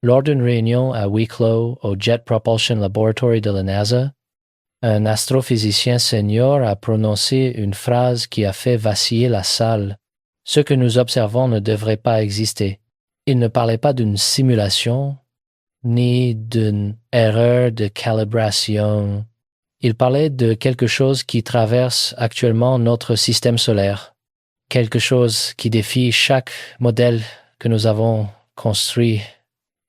Lors d'une réunion à huis clos au Jet Propulsion Laboratory de la NASA, un astrophysicien senior a prononcé une phrase qui a fait vaciller la salle. Ce que nous observons ne devrait pas exister. Il ne parlait pas d'une simulation, ni d'une erreur de calibration. Il parlait de quelque chose qui traverse actuellement notre système solaire, quelque chose qui défie chaque modèle que nous avons construit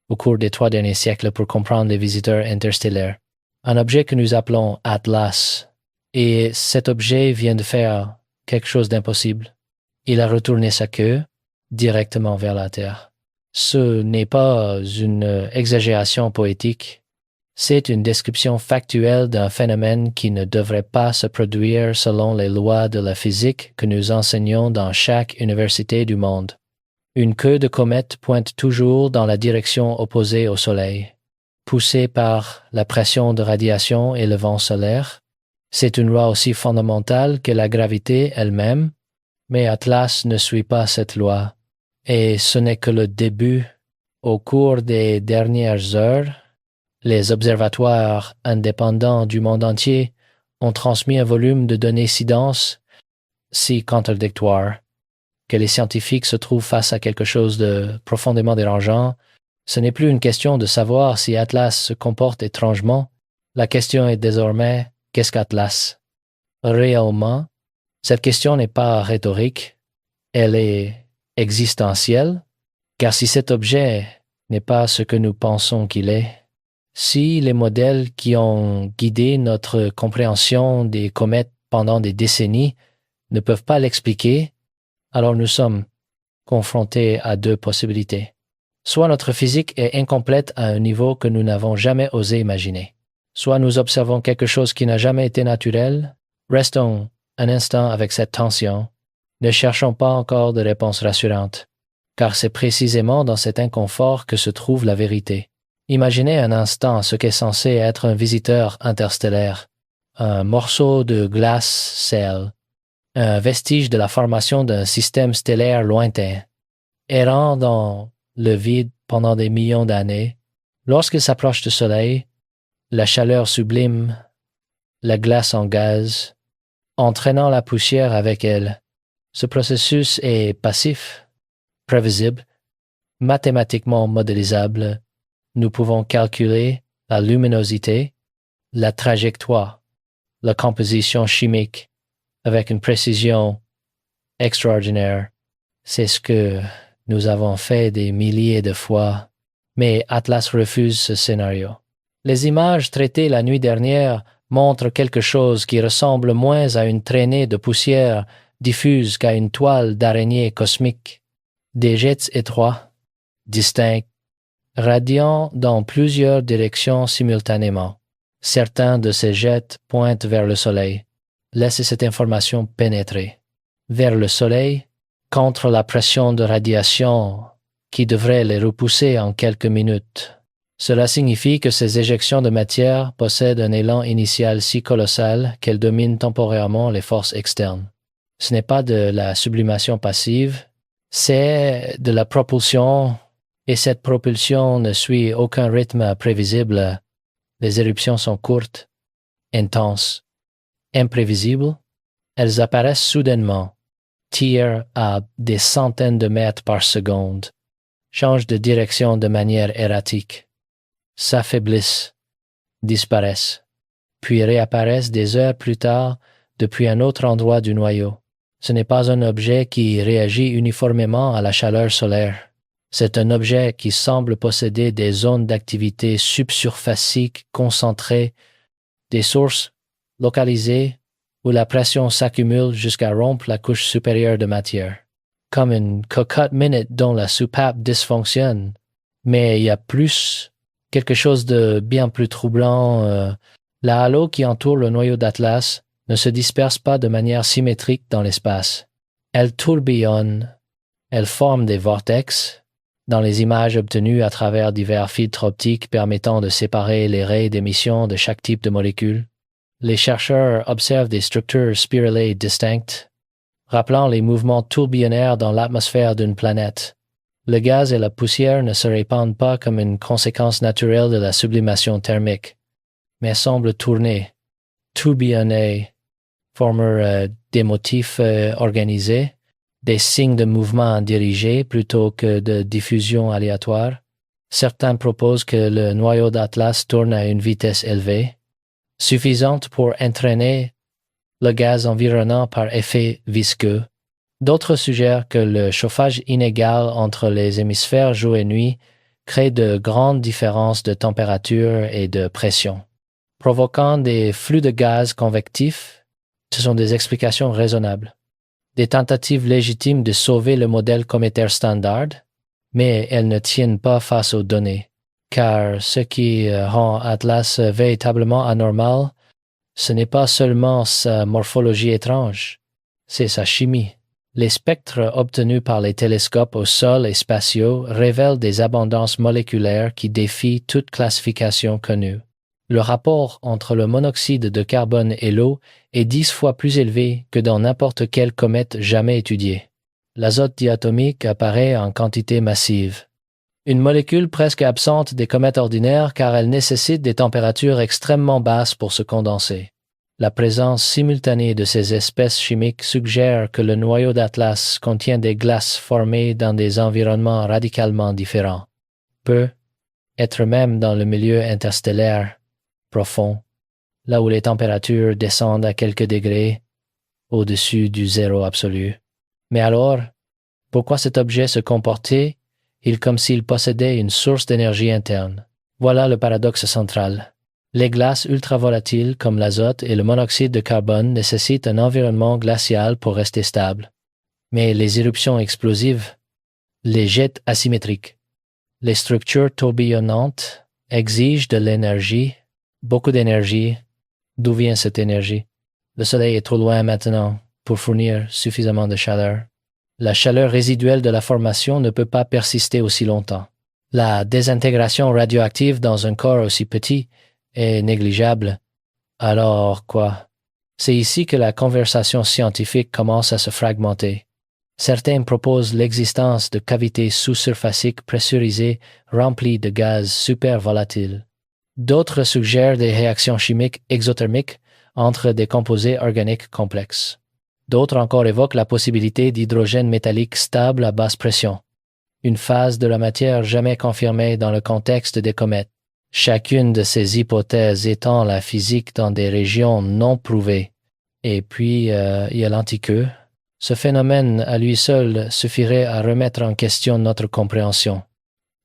au cours des 3 derniers siècles pour comprendre les visiteurs interstellaires. Un objet que nous appelons Atlas. Et cet objet vient de faire quelque chose d'impossible. Il a retourné sa queue directement vers la Terre. Ce n'est pas une exagération poétique. C'est une description factuelle d'un phénomène qui ne devrait pas se produire selon les lois de la physique que nous enseignons dans chaque université du monde. Une queue de comète pointe toujours dans la direction opposée au Soleil. Poussée par la pression de radiation et le vent solaire, c'est une loi aussi fondamentale que la gravité elle-même, mais Atlas ne suit pas cette loi, et ce n'est que le début. Au cours des dernières heures, les observatoires indépendants du monde entier ont transmis un volume de données si dense, si contradictoire, que les scientifiques se trouvent face à quelque chose de profondément dérangeant. Ce n'est plus une question de savoir si Atlas se comporte étrangement. La question est désormais, qu'est-ce qu'Atlas? Réellement, cette question n'est pas rhétorique, elle est existentielle, car si cet objet n'est pas ce que nous pensons qu'il est, si les modèles qui ont guidé notre compréhension des comètes pendant des décennies ne peuvent pas l'expliquer, alors nous sommes confrontés à 2 possibilités. Soit notre physique est incomplète à un niveau que nous n'avons jamais osé imaginer. Soit nous observons quelque chose qui n'a jamais été naturel. Restons un instant avec cette tension. Ne cherchons pas encore de réponse rassurante, car c'est précisément dans cet inconfort que se trouve la vérité. Imaginez un instant ce qu'est censé être un visiteur interstellaire, un morceau de glace-sel, un vestige de la formation d'un système stellaire lointain, errant dans le vide pendant des millions d'années. Lorsqu'il s'approche du Soleil, la chaleur sublime, la glace en gaz, entraînant la poussière avec elle. Ce processus est passif, prévisible, mathématiquement modélisable. Nous pouvons calculer la luminosité, la trajectoire, la composition chimique avec une précision extraordinaire. C'est ce que nous avons fait des milliers de fois, mais Atlas refuse ce scénario. Les images traitées la nuit dernière montrent quelque chose qui ressemble moins à une traînée de poussière diffuse qu'à une toile d'araignée cosmique. Des jets étroits, distincts, radiant dans plusieurs directions simultanément. Certains de ces jets pointent vers le Soleil. Laissez cette information pénétrer. Vers le Soleil, contre la pression de radiation qui devrait les repousser en quelques minutes. Cela signifie que ces éjections de matière possèdent un élan initial si colossal qu'elles dominent temporairement les forces externes. Ce n'est pas de la sublimation passive, c'est de la propulsion, et cette propulsion ne suit aucun rythme prévisible. Les éruptions sont courtes, intenses, imprévisibles. Elles apparaissent soudainement, tirent à des centaines de mètres par seconde, changent de direction de manière erratique, s'affaiblissent, disparaissent, puis réapparaissent des heures plus tard depuis un autre endroit du noyau. Ce n'est pas un objet qui réagit uniformément à la chaleur solaire. C'est un objet qui semble posséder des zones d'activité subsurfaciques concentrées, des sources localisées où la pression s'accumule jusqu'à rompre la couche supérieure de matière. Comme une cocotte minute dont la soupape dysfonctionne. Mais il y a plus, quelque chose de bien plus troublant. La halo qui entoure le noyau d'Atlas ne se disperse pas de manière symétrique dans l'espace. Elle tourbillonne, elle forme des vortex. Dans les images obtenues à travers divers filtres optiques permettant de séparer les raies d'émission de chaque type de molécule, les chercheurs observent des structures spiralées distinctes, rappelant les mouvements tourbillonnaires dans l'atmosphère d'une planète. Le gaz et la poussière ne se répandent pas comme une conséquence naturelle de la sublimation thermique, mais semblent tourner, tourbillonner, former des motifs organisés, des signes de mouvement dirigés plutôt que de diffusion aléatoire. Certains proposent que le noyau d'Atlas tourne à une vitesse élevée, suffisante pour entraîner le gaz environnant par effet visqueux. D'autres suggèrent que le chauffage inégal entre les hémisphères jour et nuit crée de grandes différences de température et de pression, provoquant des flux de gaz convectifs. Ce sont des explications raisonnables. Des tentatives légitimes de sauver le modèle cométaire standard, mais elles ne tiennent pas face aux données, car ce qui rend Atlas véritablement anormal, ce n'est pas seulement sa morphologie étrange, c'est sa chimie. Les spectres obtenus par les télescopes au sol et spatiaux révèlent des abondances moléculaires qui défient toute classification connue. Le rapport entre le monoxyde de carbone et l'eau est 10 fois plus élevé que dans n'importe quelle comète jamais étudiée. L'azote diatomique apparaît en quantité massive. Une molécule presque absente des comètes ordinaires car elle nécessite des températures extrêmement basses pour se condenser. La présence simultanée de ces espèces chimiques suggère que le noyau d'Atlas contient des glaces formées dans des environnements radicalement différents. Peut être même dans le milieu interstellaire profond, là où les températures descendent à quelques degrés au-dessus du zéro absolu. Mais alors, pourquoi cet objet se comportait-il comme s'il possédait une source d'énergie interne? Voilà le paradoxe central. Les glaces ultravolatiles comme l'azote et le monoxyde de carbone nécessitent un environnement glacial pour rester stables. Mais les éruptions explosives, les jets asymétriques, les structures tourbillonnantes exigent de l'énergie, beaucoup d'énergie. D'où vient cette énergie? Le soleil est trop loin maintenant pour fournir suffisamment de chaleur. La chaleur résiduelle de la formation ne peut pas persister aussi longtemps. La désintégration radioactive dans un corps aussi petit est négligeable. Alors quoi? C'est ici que la conversation scientifique commence à se fragmenter. Certains proposent l'existence de cavités sous-surfaciques pressurisées remplies de gaz super volatiles. D'autres suggèrent des réactions chimiques exothermiques entre des composés organiques complexes. D'autres encore évoquent la possibilité d'hydrogène métallique stable à basse pression, une phase de la matière jamais confirmée dans le contexte des comètes. Chacune de ces hypothèses étend la physique dans des régions non prouvées. Et puis, il y a l'antiqueux. Ce phénomène à lui seul suffirait à remettre en question notre compréhension.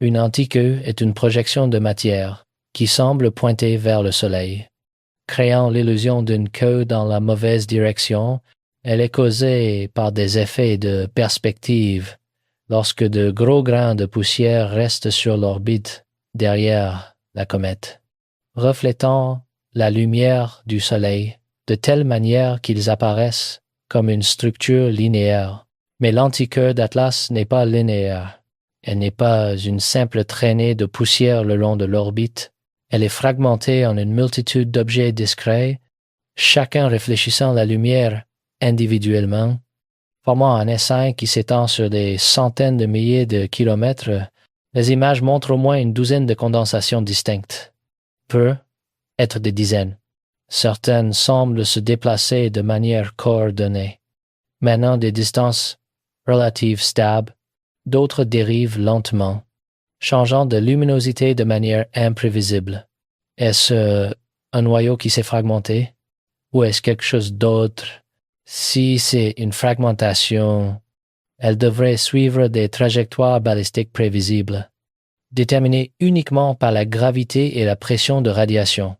Une antiqueux est une projection de matière qui semble pointer vers le soleil. Créant l'illusion d'une queue dans la mauvaise direction, elle est causée par des effets de perspective lorsque de gros grains de poussière restent sur l'orbite derrière la comète, reflétant la lumière du soleil de telle manière qu'ils apparaissent comme une structure linéaire. Mais l'antiqueux d'Atlas n'est pas linéaire. Elle n'est pas une simple traînée de poussière le long de l'orbite. Elle est fragmentée en une multitude d'objets discrets, chacun réfléchissant la lumière individuellement, formant un essaim qui s'étend sur des centaines de milliers de kilomètres. Les images montrent au moins une douzaine de condensations distinctes. Peut être des dizaines. Certaines semblent se déplacer de manière coordonnée, menant des distances relatives stables. D'autres dérivent lentement, changeant de luminosité de manière imprévisible. Est-ce un noyau qui s'est fragmenté? Ou est-ce quelque chose d'autre? Si c'est une fragmentation, elle devrait suivre des trajectoires balistiques prévisibles, déterminées uniquement par la gravité et la pression de radiation.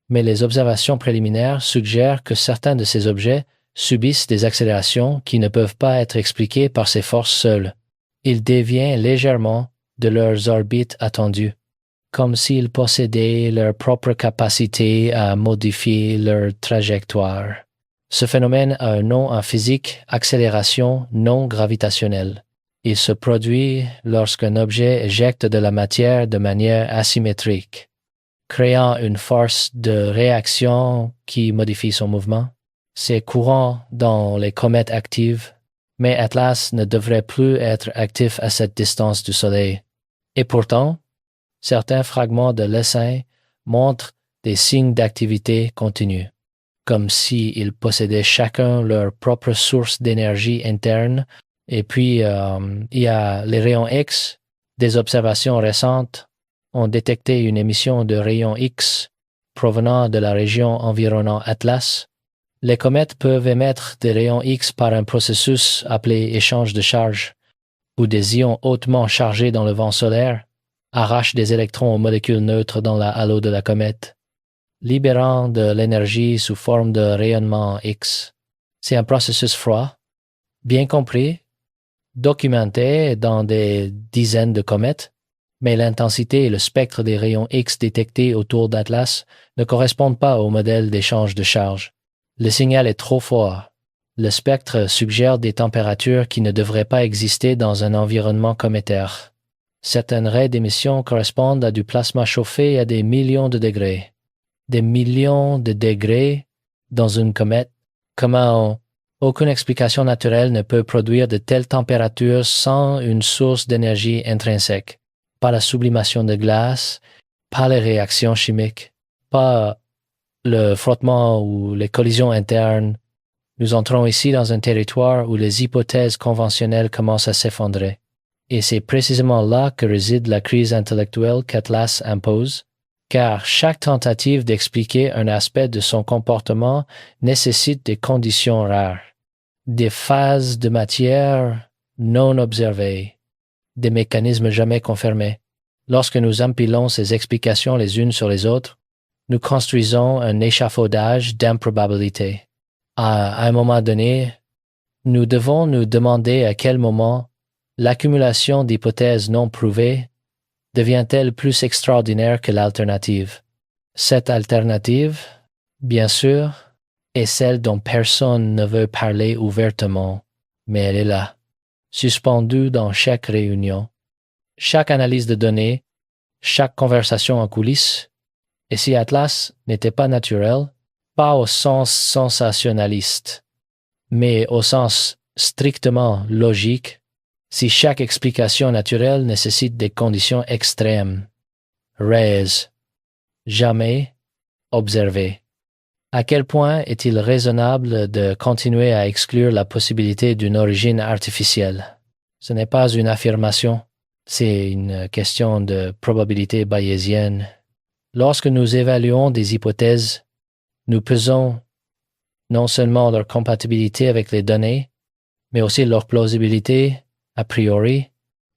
Mais les observations préliminaires suggèrent que certains de ces objets subissent des accélérations qui ne peuvent pas être expliquées par ces forces seules. Ils déviennent légèrement de leurs orbites attendues, comme s'ils possédaient leur propre capacité à modifier leur trajectoire. Ce phénomène a un nom en physique, accélération non gravitationnelle. Il se produit lorsqu'un objet éjecte de la matière de manière asymétrique, créant une force de réaction qui modifie son mouvement. C'est courant dans les comètes actives, mais Atlas ne devrait plus être actif à cette distance du Soleil. Et pourtant, certains fragments de l'essaim montrent des signes d'activité continue, comme s'ils possédaient chacun leur propre source d'énergie interne. Et puis, il y a les rayons X. Des observations récentes ont détecté une émission de rayons X provenant de la région environnant Atlas. Les comètes peuvent émettre des rayons X par un processus appelé échange de charge, où des ions hautement chargés dans le vent solaire arrachent des électrons aux molécules neutres dans la halo de la comète, libérant de l'énergie sous forme de rayonnement X. C'est un processus froid, bien compris, documenté dans des dizaines de comètes, mais l'intensité et le spectre des rayons X détectés autour d'Atlas ne correspondent pas au modèle d'échange de charge. Le signal est trop fort. Le spectre suggère des températures qui ne devraient pas exister dans un environnement cométaire. Certaines raies d'émission correspondent à du plasma chauffé à des millions de degrés. Des millions de degrés dans une comète. Comment aucune explication naturelle ne peut produire de telles températures sans une source d'énergie intrinsèque. Pas la sublimation de glace, pas les réactions chimiques, pas le frottement ou les collisions internes. Nous entrons ici dans un territoire où les hypothèses conventionnelles commencent à s'effondrer. Et c'est précisément là que réside la crise intellectuelle qu'Atlas impose, car chaque tentative d'expliquer un aspect de son comportement nécessite des conditions rares, des phases de matière non observées, des mécanismes jamais confirmés. Lorsque nous empilons ces explications les unes sur les autres, nous construisons un échafaudage d'improbabilité. À un moment donné, nous devons nous demander à quel moment l'accumulation d'hypothèses non prouvées devient-elle plus extraordinaire que l'alternative. Cette alternative, bien sûr, est celle dont personne ne veut parler ouvertement, mais elle est là, suspendue dans chaque réunion, chaque analyse de données, chaque conversation en coulisses. Et si Atlas n'était pas naturel, pas au sens sensationnaliste, mais au sens strictement logique, si chaque explication naturelle nécessite des conditions extrêmes, rares, jamais observées, à quel point est-il raisonnable de continuer à exclure la possibilité d'une origine artificielle? Ce n'est pas une affirmation, c'est une question de probabilité bayésienne. Lorsque nous évaluons des hypothèses, nous pesons non seulement leur compatibilité avec les données, mais aussi leur plausibilité. A priori,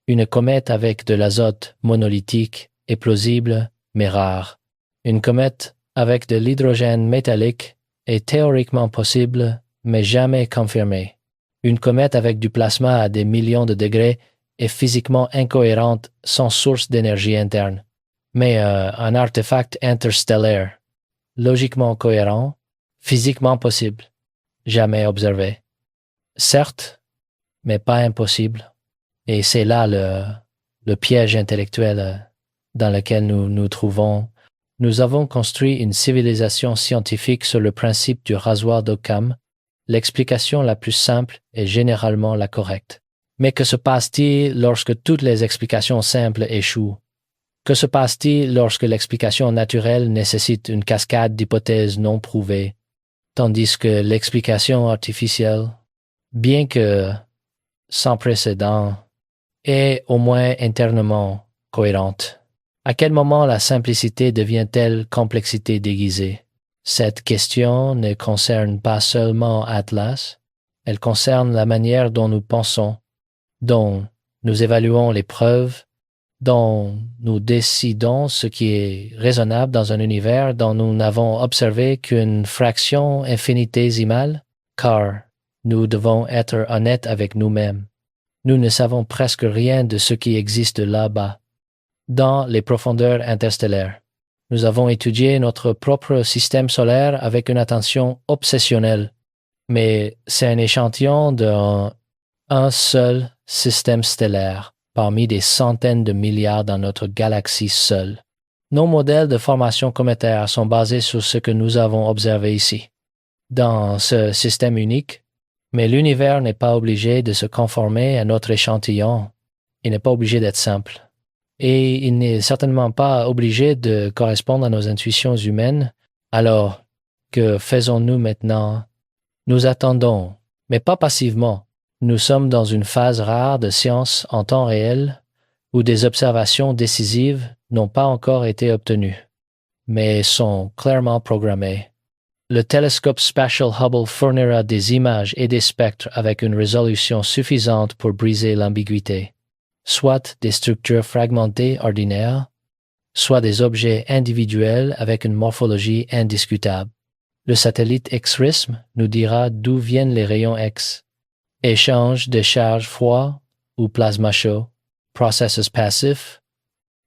une comète avec de l'azote monolithique est plausible, mais rare. Une comète avec de l'hydrogène métallique est théoriquement possible, mais jamais confirmée. Une comète avec du plasma à des millions de degrés est physiquement incohérente sans source d'énergie interne. Mais un artefact interstellaire, logiquement cohérent, physiquement possible, jamais observé. Certes, mais pas impossible. Et c'est là le piège intellectuel dans lequel nous nous trouvons. Nous avons construit une civilisation scientifique sur le principe du rasoir d'Occam. L'explication la plus simple est généralement la correcte. Mais que se passe-t-il lorsque toutes les explications simples échouent? Que se passe-t-il lorsque l'explication naturelle nécessite une cascade d'hypothèses non prouvées, tandis que l'explication artificielle, bien que sans précédent, est au moins internement cohérente? À quel moment la simplicité devient-elle complexité déguisée? Cette question ne concerne pas seulement Atlas, elle concerne la manière dont nous pensons, dont nous évaluons les preuves, dont nous décidons ce qui est raisonnable dans un univers dont nous n'avons observé qu'une fraction infinitésimale, car nous devons être honnêtes avec nous-mêmes. Nous ne savons presque rien de ce qui existe là-bas, dans les profondeurs interstellaires. Nous avons étudié notre propre système solaire avec une attention obsessionnelle, mais c'est un échantillon d'un seul système stellaire parmi des centaines de milliards dans notre galaxie seule. Nos modèles de formation cométaire sont basés sur ce que nous avons observé ici. Dans ce système unique, Mais l'univers n'est pas obligé de se conformer à notre échantillon. Il n'est pas obligé d'être simple. Et il n'est certainement pas obligé de correspondre à nos intuitions humaines. Alors, que faisons-nous maintenant? Nous attendons, mais pas passivement. Nous sommes dans une phase rare de science en temps réel où des observations décisives n'ont pas encore été obtenues, mais sont clairement programmées. Le télescope Spatial Hubble fournira des images et des spectres avec une résolution suffisante pour briser l'ambiguïté, soit des structures fragmentées ordinaires, soit des objets individuels avec une morphologie indiscutable. Le satellite X-RISM nous dira d'où viennent les rayons X. Échange de charges froides ou plasma chaud, processus passifs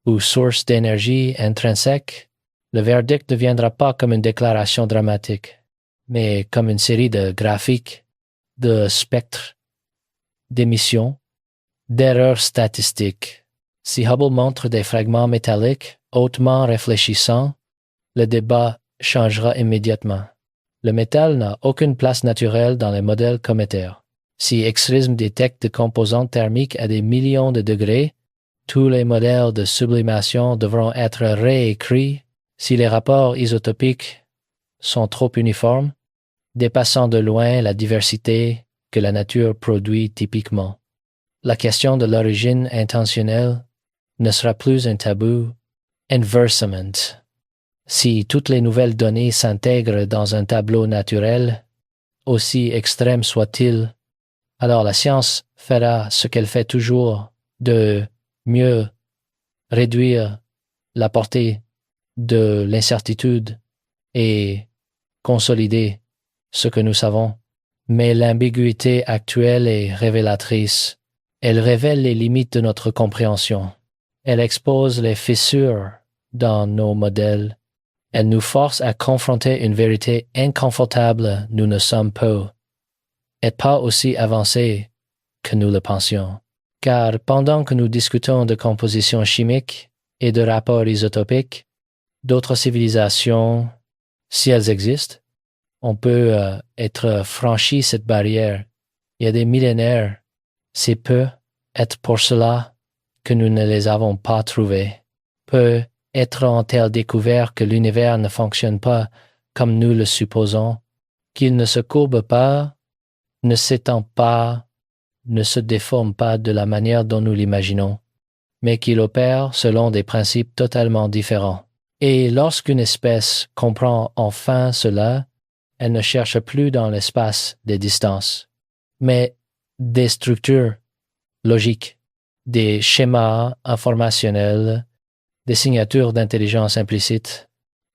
ou source d'énergie intrinsèque. Le verdict ne viendra pas comme une déclaration dramatique, mais comme une série de graphiques, de spectres, d'émissions, d'erreurs statistiques. Si Hubble montre des fragments métalliques hautement réfléchissants, le débat changera immédiatement. Le métal n'a aucune place naturelle dans les modèles cométaires. Si X-RISM détecte des composantes thermiques à des millions de degrés, tous les modèles de sublimation devront être réécrits si les rapports isotopiques sont trop uniformes, dépassant de loin la diversité que la nature produit typiquement. La question de l'origine intentionnelle ne sera plus un tabou. Inversement, si toutes les nouvelles données s'intègrent dans un tableau naturel, aussi extrême soit-il, alors la science fera ce qu'elle fait toujours, de mieux réduire la portée de l'incertitude et consolider ce que nous savons. Mais l'ambiguïté actuelle est révélatrice. Elle révèle les limites de notre compréhension. Elle expose les fissures dans nos modèles. Elle nous force à confronter une vérité inconfortable. Nous ne sommes pas aussi avancés que nous le pensions. Car pendant que nous discutons de composition chimique et de rapports isotopiques, d'autres civilisations, si elles existent, on peut être franchi cette barrière. Il y a des millénaires, c'est peut-être pour cela que nous ne les avons pas trouvés. Peut-être ont-elles découvert que l'univers ne fonctionne pas comme nous le supposons, qu'il ne se courbe pas, ne s'étend pas, ne se déforme pas de la manière dont nous l'imaginons, mais qu'il opère selon des principes totalement différents. Et lorsqu'une espèce comprend enfin cela, elle ne cherche plus dans l'espace des distances, mais des structures logiques, des schémas informationnels, des signatures d'intelligence implicite.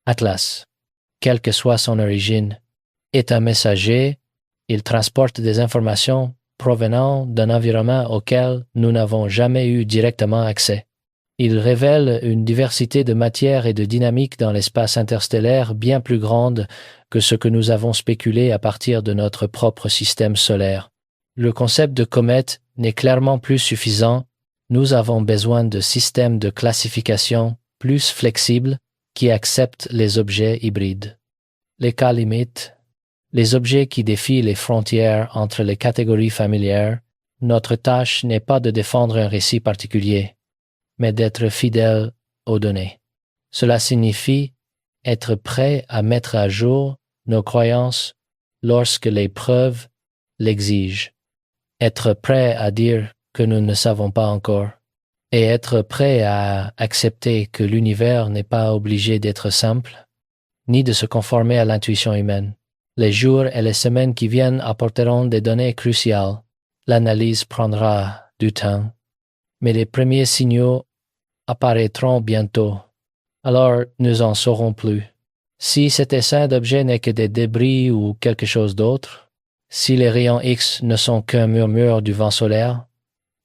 Atlas, quelle que soit son origine, est un messager. Il transporte des informations provenant d'un environnement auquel nous n'avons jamais eu directement accès. Il révèle une diversité de matière et de dynamique dans l'espace interstellaire bien plus grande que ce que nous avons spéculé à partir de notre propre système solaire. Le concept de comète n'est clairement plus suffisant. Nous avons besoin de systèmes de classification plus flexibles qui acceptent les objets hybrides. Les cas limites, les objets qui défient les frontières entre les catégories familières. Notre tâche n'est pas de défendre un récit particulier, mais d'être fidèle aux données. Cela signifie être prêt à mettre à jour nos croyances lorsque les preuves l'exigent, être prêt à dire que nous ne savons pas encore, et être prêt à accepter que l'univers n'est pas obligé d'être simple, ni de se conformer à l'intuition humaine. Les jours et les semaines qui viennent apporteront des données cruciales. L'analyse prendra du temps, mais les premiers signaux apparaîtront bientôt. Alors nous en saurons plus. Si cet essaim d'objets n'est que des débris ou quelque chose d'autre, si les rayons X ne sont qu'un murmure du vent solaire,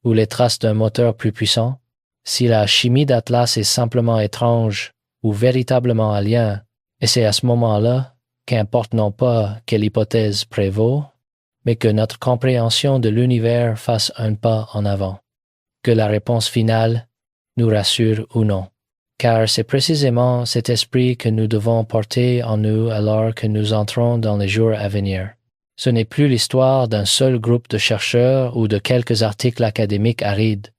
ou les traces d'un moteur plus puissant, si la chimie d'Atlas est simplement étrange ou véritablement alien, et c'est à ce moment-là qu'importe non pas quelle hypothèse prévaut, mais que notre compréhension de l'univers fasse un pas en avant, que la réponse finale nous rassure ou non. Car c'est précisément cet esprit que nous devons porter en nous alors que nous entrons dans les jours à venir. Ce n'est plus l'histoire d'un seul groupe de chercheurs ou de quelques articles académiques arides.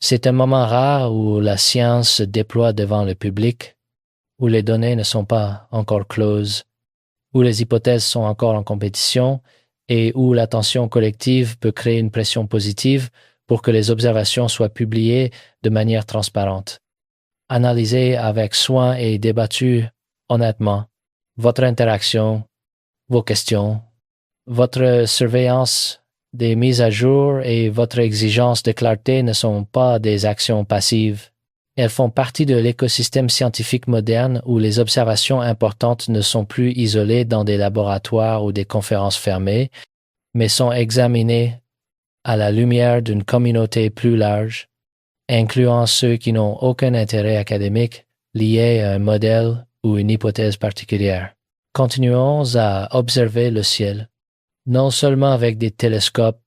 C'est un moment rare où la science se déploie devant le public, où les données ne sont pas encore closes, où les hypothèses sont encore en compétition et où l'attention collective peut créer une pression positive pour que les observations soient publiées de manière transparente. Analysez avec soin et débattues honnêtement votre interaction, vos questions, votre surveillance des mises à jour et votre exigence de clarté ne sont pas des actions passives. Elles font partie de l'écosystème scientifique moderne où les observations importantes ne sont plus isolées dans des laboratoires ou des conférences fermées, mais sont examinées à la lumière d'une communauté plus large, incluant ceux qui n'ont aucun intérêt académique lié à un modèle ou une hypothèse particulière. Continuons à observer le ciel, non seulement avec des télescopes,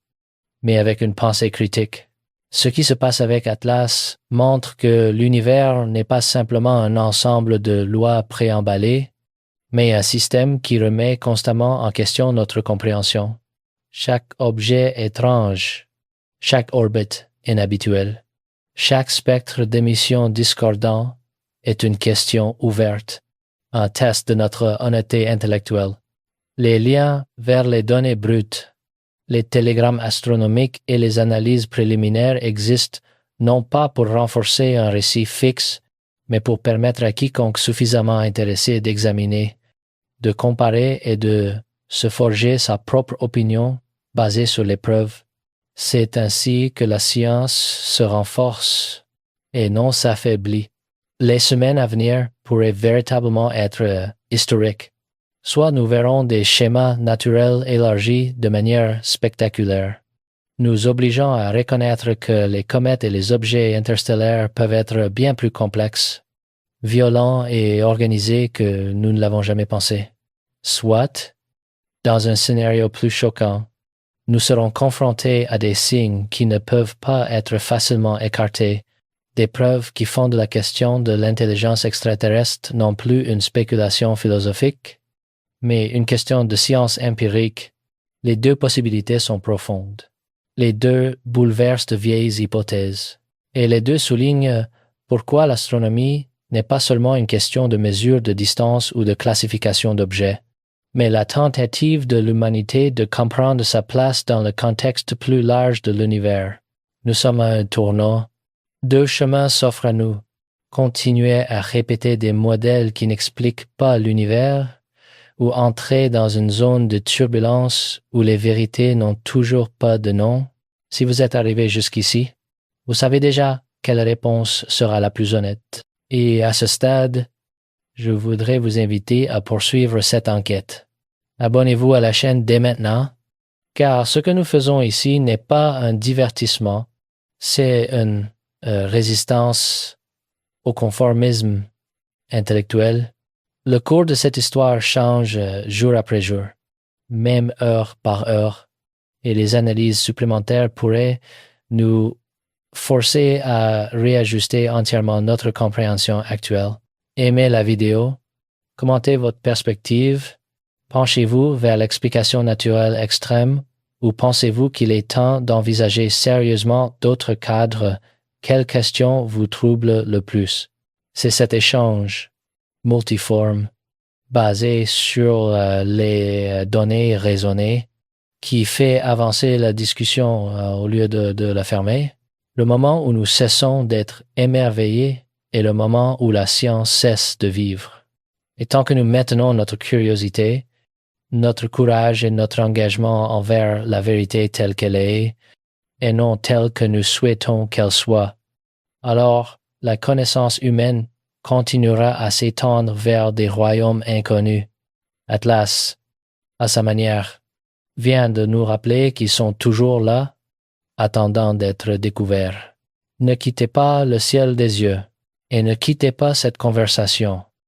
mais avec une pensée critique. Ce qui se passe avec Atlas montre que l'univers n'est pas simplement un ensemble de lois préemballées, mais un système qui remet constamment en question notre compréhension. Chaque objet étrange, chaque orbite inhabituelle, chaque spectre d'émission discordant est une question ouverte, un test de notre honnêteté intellectuelle. Les liens vers les données brutes, les télégrammes astronomiques et les analyses préliminaires existent non pas pour renforcer un récit fixe, mais pour permettre à quiconque suffisamment intéressé d'examiner, de comparer et de se forger sa propre opinion basée sur les preuves. C'est ainsi que la science se renforce et non s'affaiblit. Les semaines à venir pourraient véritablement être historiques. Soit nous verrons des schémas naturels élargis de manière spectaculaire, nous obligeant à reconnaître que les comètes et les objets interstellaires peuvent être bien plus complexes, violents et organisés que nous ne l'avons jamais pensé. Soit, dans un scénario plus choquant, nous serons confrontés à des signes qui ne peuvent pas être facilement écartés, des preuves qui font de la question de l'intelligence extraterrestre non plus une spéculation philosophique, mais une question de science empirique. Les deux possibilités sont profondes. Les deux bouleversent de vieilles hypothèses. Et les deux soulignent pourquoi l'astronomie n'est pas seulement une question de mesure de distance ou de classification d'objets, mais la tentative de l'humanité de comprendre sa place dans le contexte plus large de l'univers. Nous sommes à un tournant. Deux chemins s'offrent à nous. Continuer à répéter des modèles qui n'expliquent pas l'univers, ou entrer dans une zone de turbulence où les vérités n'ont toujours pas de nom. Si vous êtes arrivé jusqu'ici, vous savez déjà quelle réponse sera la plus honnête. Et à ce stade, je voudrais vous inviter à poursuivre cette enquête. Abonnez-vous à la chaîne dès maintenant, car ce que nous faisons ici n'est pas un divertissement, c'est une résistance au conformisme intellectuel. Le cours de cette histoire change jour après jour, même heure par heure, et les analyses supplémentaires pourraient nous forcer à réajuster entièrement notre compréhension actuelle. Aimez la vidéo, commentez votre perspective, penchez-vous vers l'explication naturelle extrême ou pensez-vous qu'il est temps d'envisager sérieusement d'autres cadres? Quelles questions vous troublent le plus? C'est cet échange multiforme, basé sur les données raisonnées, qui fait avancer la discussion au lieu de la fermer. Le moment où nous cessons d'être émerveillés est le moment où la science cesse de vivre. Et tant que nous maintenons notre curiosité, notre courage et notre engagement envers la vérité telle qu'elle est, et non telle que nous souhaitons qu'elle soit, alors la connaissance humaine continuera à s'étendre vers des royaumes inconnus. Atlas, à sa manière, vient de nous rappeler qu'ils sont toujours là, attendant d'être découverts. Ne quittez pas le ciel des yeux et ne quittez pas cette conversation.